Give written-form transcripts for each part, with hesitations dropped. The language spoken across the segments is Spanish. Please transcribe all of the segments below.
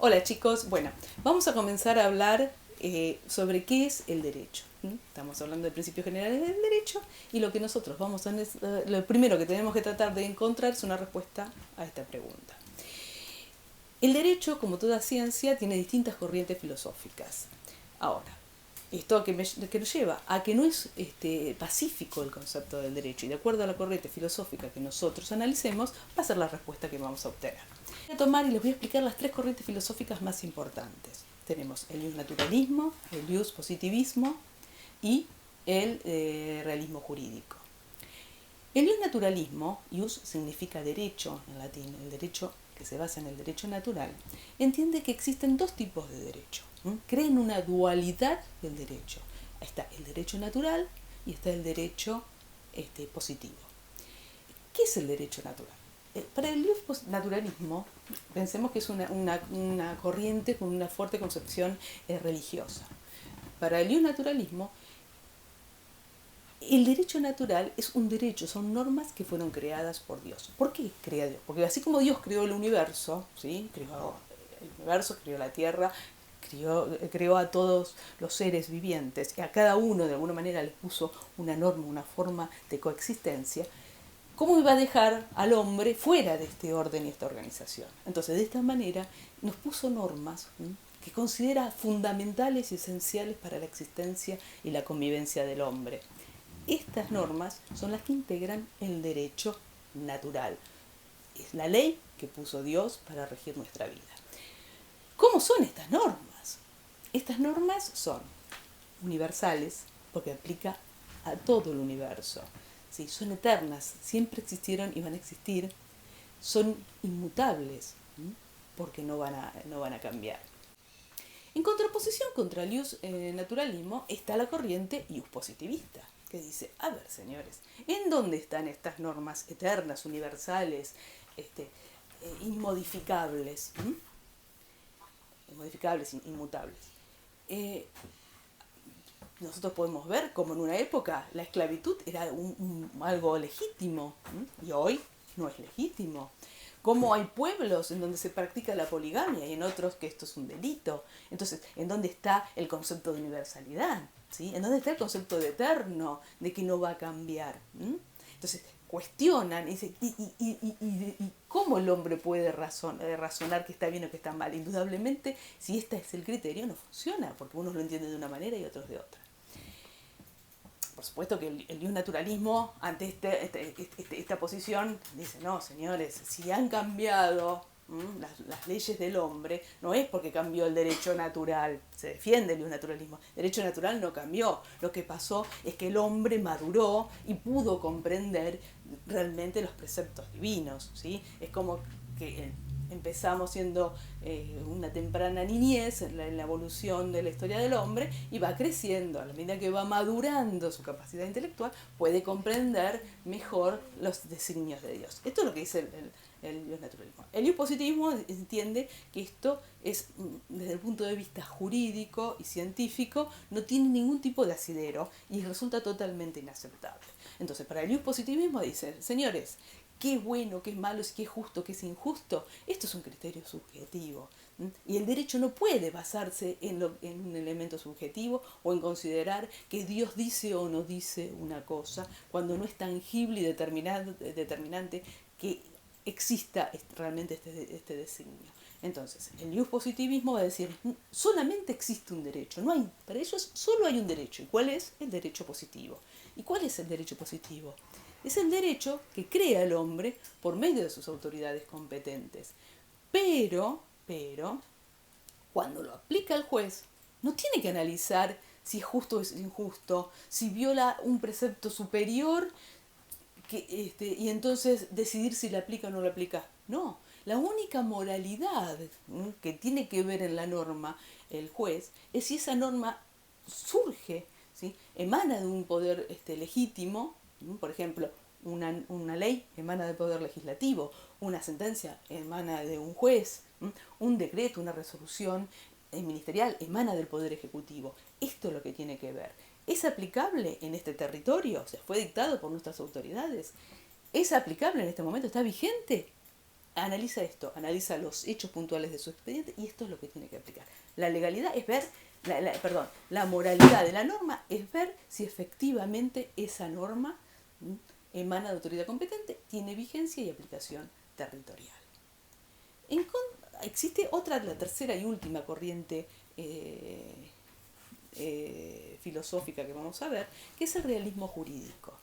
Hola chicos, bueno, vamos a comenzar a hablar sobre qué es el derecho. Estamos hablando de principios generales del derecho y lo que nosotros lo primero que tenemos que tratar de encontrar es una respuesta a esta pregunta. El derecho, como toda ciencia, tiene distintas corrientes filosóficas. Ahora, esto que nos lleva a que no es pacífico el concepto del derecho, y de acuerdo a la corriente filosófica que nosotros analicemos, va a ser la respuesta que vamos a obtener. Voy a tomar y les voy a explicar las tres corrientes filosóficas más importantes. Tenemos el naturalismo, el positivismo y el realismo jurídico. El naturalismo, ius significa derecho en latín, el derecho que se basa en el derecho natural, entiende que existen dos tipos de derecho. Cree en una dualidad del derecho. Está el derecho natural y está el derecho positivo. ¿Qué es el derecho natural? Para el naturalismo, pensemos que es una corriente con una fuerte concepción religiosa. Para el naturalismo, el derecho natural es un derecho, son normas que fueron creadas por Dios. ¿Por qué crea Dios? Porque así como Dios creó el universo, ¿sí? Creó la tierra, creó a todos los seres vivientes, y a cada uno de alguna manera les puso una norma, una forma de coexistencia. ¿Cómo iba a dejar al hombre fuera de este orden y esta organización? Entonces, de esta manera nos puso normas que considera fundamentales y esenciales para la existencia y la convivencia del hombre. Estas normas son las que integran el derecho natural. Es la ley que puso Dios para regir nuestra vida. ¿Cómo son estas normas? Estas normas son universales porque aplica a todo el universo. ¿Sí? Son eternas, siempre existieron y van a existir. Son inmutables porque no van a cambiar. En contraposición contra el naturalismo está la corriente positivista, que dice, a ver señores, ¿en dónde están estas normas eternas, universales, inmodificables? Inmodificables, inmutables. Nosotros podemos ver como en una época la esclavitud era algo legítimo y hoy no es legítimo. Como hay pueblos en donde se practica la poligamia y en otros que esto es un delito. Entonces, ¿en dónde está el concepto de universalidad? ¿Sí? ¿En dónde está el concepto de eterno, de que no va a cambiar? Entonces, cuestionan y cómo el hombre puede razonar que está bien o que está mal. Indudablemente, si este es el criterio, no funciona, porque unos lo entienden de una manera y otros de otra. Por supuesto que el naturalismo, ante esta posición, dice, no, señores, si han cambiado las leyes del hombre, no es porque cambió el derecho natural, se defiende el naturalismo, el derecho natural no cambió, lo que pasó es que el hombre maduró y pudo comprender realmente los preceptos divinos, ¿sí? Es como que empezamos siendo una temprana niñez en la evolución de la historia del hombre y va creciendo. A la medida que va madurando su capacidad intelectual, puede comprender mejor los designios de Dios. Esto es lo que dice el naturalismo. El positivismo entiende que esto es, desde el punto de vista jurídico y científico, no tiene ningún tipo de asidero y resulta totalmente inaceptable. Entonces, para el positivismo dice, señores, qué es bueno, qué es malo, qué es justo, qué es injusto, esto es un criterio subjetivo. Y el derecho no puede basarse en un elemento subjetivo o en considerar que Dios dice o no dice una cosa cuando no es tangible y determinante que exista realmente este designio. Entonces, el positivismo va a decir, solamente existe un derecho, para ellos solo hay un derecho. ¿Y cuál es? El derecho positivo. ¿Y cuál es el derecho positivo? Es el derecho que crea el hombre por medio de sus autoridades competentes. Pero, cuando lo aplica el juez, no tiene que analizar si es justo o es injusto, si viola un precepto superior y entonces decidir si le aplica o no le aplica. No, la única moralidad que tiene que ver en la norma el juez es si esa norma surge, ¿sí? Emana de un poder legítimo. Por ejemplo, una ley emana del poder legislativo, una sentencia emana de un juez, un decreto, una resolución ministerial emana del poder ejecutivo. Esto es lo que tiene que ver. ¿Es aplicable en este territorio? ¿Se fue dictado por nuestras autoridades? ¿Es aplicable en este momento? ¿Está vigente? analiza esto, analiza los hechos puntuales de su expediente y esto es lo que tiene que aplicar. La legalidad es ver, la moralidad de la norma es ver si efectivamente esa norma emana de autoridad competente, tiene vigencia y aplicación territorial. Existe otra, la tercera y última corriente filosófica que vamos a ver, que es el realismo jurídico.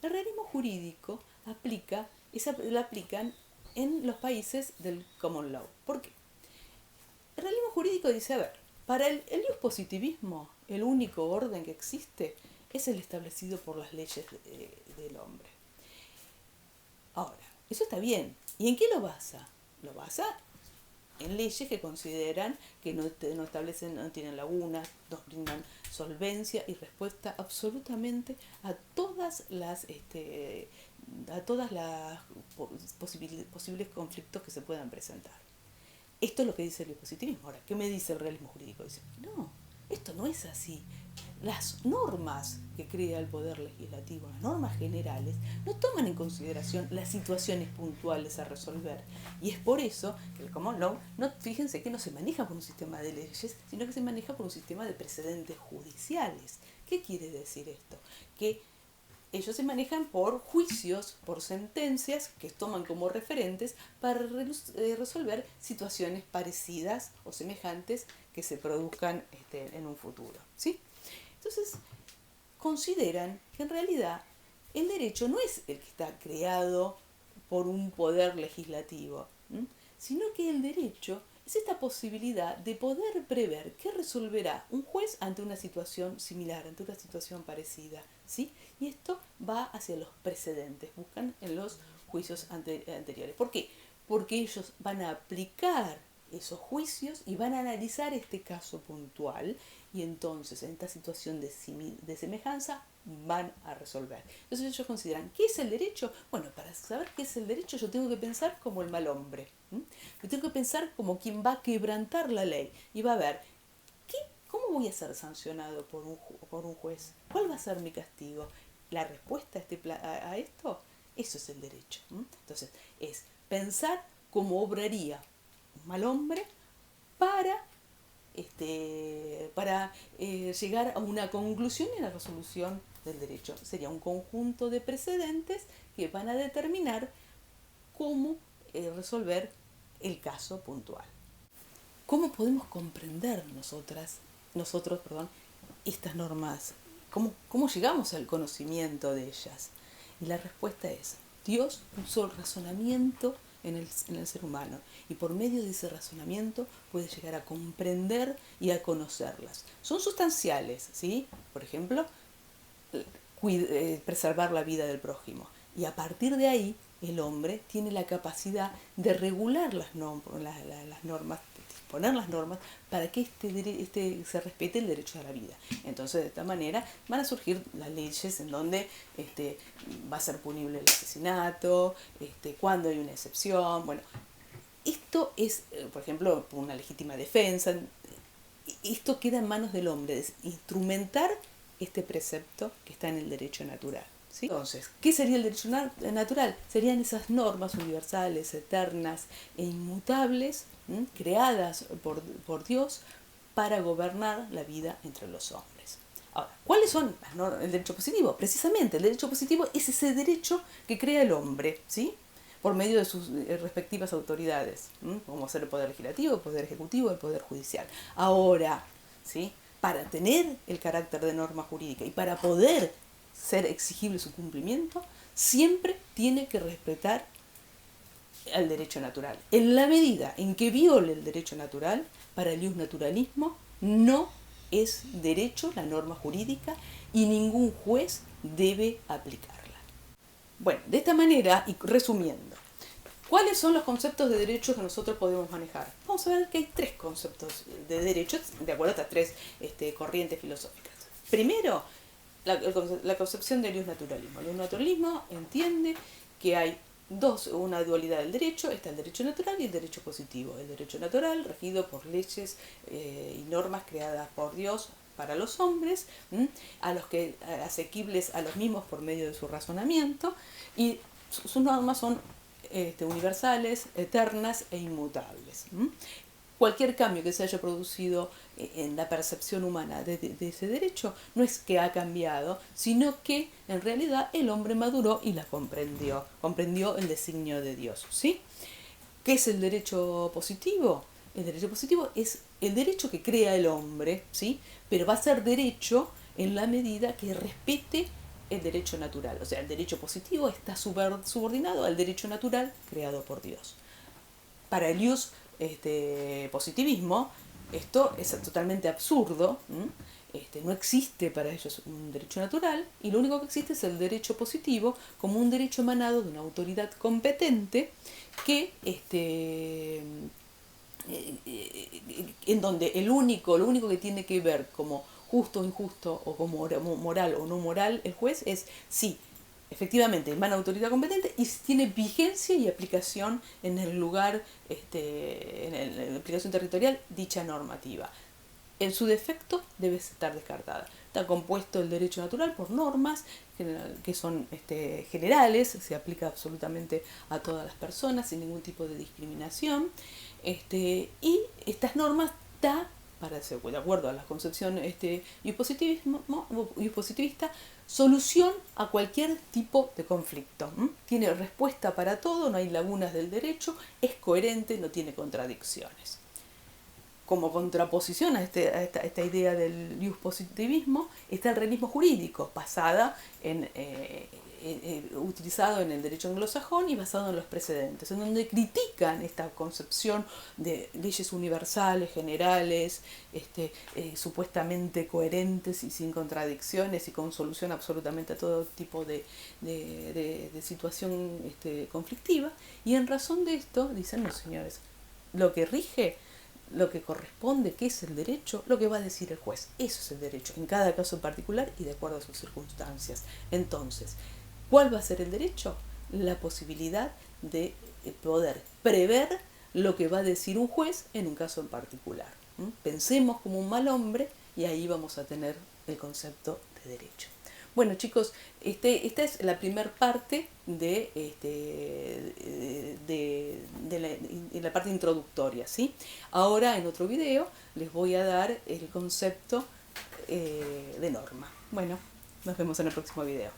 El realismo jurídico la aplican en los países del common law. ¿Por qué? El realismo jurídico dice, a ver, para el positivismo, el único orden que existe es el establecido por las leyes del hombre. Ahora, eso está bien. ¿Y en qué lo basa? Lo basa en leyes que consideran que no establecen, no tienen lagunas, nos brindan solvencia y respuesta absolutamente a todas las posibles conflictos que se puedan presentar. Esto es lo que dice el positivismo. Ahora, ¿qué me dice el realismo jurídico? Dice, no, esto no es así. Las normas que crea el Poder Legislativo, las normas generales, no toman en consideración las situaciones puntuales a resolver. Y es por eso que el common law, fíjense que no se maneja por un sistema de leyes, sino que se maneja por un sistema de precedentes judiciales. ¿Qué quiere decir esto? Que ellos se manejan por juicios, por sentencias que toman como referentes para resolver situaciones parecidas o semejantes que se produzcan en un futuro, ¿sí? Entonces, consideran que en realidad el derecho no es el que está creado por un poder legislativo, sino que el derecho es esta posibilidad de poder prever qué resolverá un juez ante una situación similar, ante una situación parecida, ¿sí? Y esto va hacia los precedentes, buscan en los juicios anteriores. ¿Por qué? Porque ellos van a aplicar esos juicios y van a analizar este caso puntual y entonces en esta situación de semejanza van a resolver. Entonces ellos consideran, ¿qué es el derecho? Bueno, para saber qué es el derecho yo tengo que pensar como el mal hombre. Yo tengo que pensar como quien va a quebrantar la ley y va a ver, ¿cómo voy a ser sancionado por un juez? ¿Cuál va a ser mi castigo? La respuesta a esto, eso es el derecho. Entonces, es pensar cómo obraría un mal hombre para llegar a una conclusión y a la resolución del derecho. Sería un conjunto de precedentes que van a determinar cómo resolver el caso puntual. ¿Cómo podemos comprender nosotros, estas normas? ¿Cómo llegamos al conocimiento de ellas? Y la respuesta es, Dios puso el razonamiento en el ser humano y por medio de ese razonamiento puede llegar a comprender y a conocerlas. Son sustanciales, ¿sí? Por ejemplo, preservar la vida del prójimo. Y a partir de ahí, el hombre tiene la capacidad de regular las normas, poner las normas para que se respete el derecho a la vida. Entonces, de esta manera, van a surgir las leyes en donde va a ser punible el asesinato, cuando hay una excepción. Bueno, esto es, por ejemplo, una legítima defensa. Esto queda en manos del hombre, es instrumentar este precepto que está en el derecho natural. ¿Sí? Entonces, ¿qué sería el derecho natural? Serían esas normas universales, eternas e inmutables, creadas por Dios para gobernar la vida entre los hombres. Ahora, ¿cuáles son las normas del derecho positivo? Precisamente, el derecho positivo es ese derecho que crea el hombre, ¿sí? Por medio de sus respectivas autoridades, como ser el Poder Legislativo, el Poder Ejecutivo, el Poder Judicial. Ahora, ¿sí? Para tener el carácter de norma jurídica y para poder ser exigible su cumplimiento, siempre tiene que respetar al derecho natural. En la medida en que viole el derecho natural, para el iusnaturalismo no es derecho la norma jurídica y ningún juez debe aplicarla. Bueno, de esta manera, y resumiendo, ¿cuáles son los conceptos de derechos que nosotros podemos manejar? Vamos a ver que hay 3 conceptos de derechos, de acuerdo a estas 3 corrientes filosóficas. Primero, la concepción del iusnaturalismo. El iusnaturalismo entiende que hay una dualidad del derecho, está el derecho natural y el derecho positivo. El derecho natural, regido por leyes y normas creadas por Dios para los hombres, a los que asequibles a los mismos por medio de su razonamiento, y sus normas son universales, eternas e inmutables. Cualquier cambio que se haya producido en la percepción humana de ese derecho no es que ha cambiado, sino que en realidad el hombre maduró y la comprendió el designio de Dios, ¿sí? ¿Qué es el derecho positivo? El derecho positivo es el derecho que crea el hombre, ¿sí? Pero va a ser derecho en la medida que respete el derecho natural. O sea, el derecho positivo está subordinado al derecho natural creado por Dios. Para el positivismo, esto es totalmente absurdo. No existe para ellos un derecho natural y lo único que existe es el derecho positivo como un derecho emanado de una autoridad competente que en donde lo único que tiene que ver como justo o injusto o como moral o no moral el juez es si efectivamente emana autoridad competente y si tiene vigencia y aplicación en el lugar, en la aplicación territorial dicha normativa. En su defecto debe estar descartada. Está compuesto el derecho natural por normas que son generales, se aplica absolutamente a todas las personas sin ningún tipo de discriminación. Y estas normas da, para ser de acuerdo a la concepción positivista, solución a cualquier tipo de conflicto. Tiene respuesta para todo, no hay lagunas del derecho, es coherente, no tiene contradicciones. Como contraposición a esta idea del positivismo está el realismo jurídico, basada utilizado en el derecho anglosajón y basado en los precedentes, en donde critican esta concepción de leyes universales, generales, supuestamente coherentes y sin contradicciones y con solución absolutamente a todo tipo de situación conflictiva. Y en razón de esto, dicen los señores, lo que rige, lo que corresponde, que es el derecho, lo que va a decir el juez. Eso es el derecho, en cada caso en particular y de acuerdo a sus circunstancias. Entonces, ¿cuál va a ser el derecho? La posibilidad de poder prever lo que va a decir un juez en un caso en particular. Pensemos como un mal hombre y ahí vamos a tener el concepto de derecho. Bueno, chicos, esta es la primera parte de la parte introductoria, ¿sí? Ahora, en otro video, les voy a dar el concepto de norma. Bueno, nos vemos en el próximo video.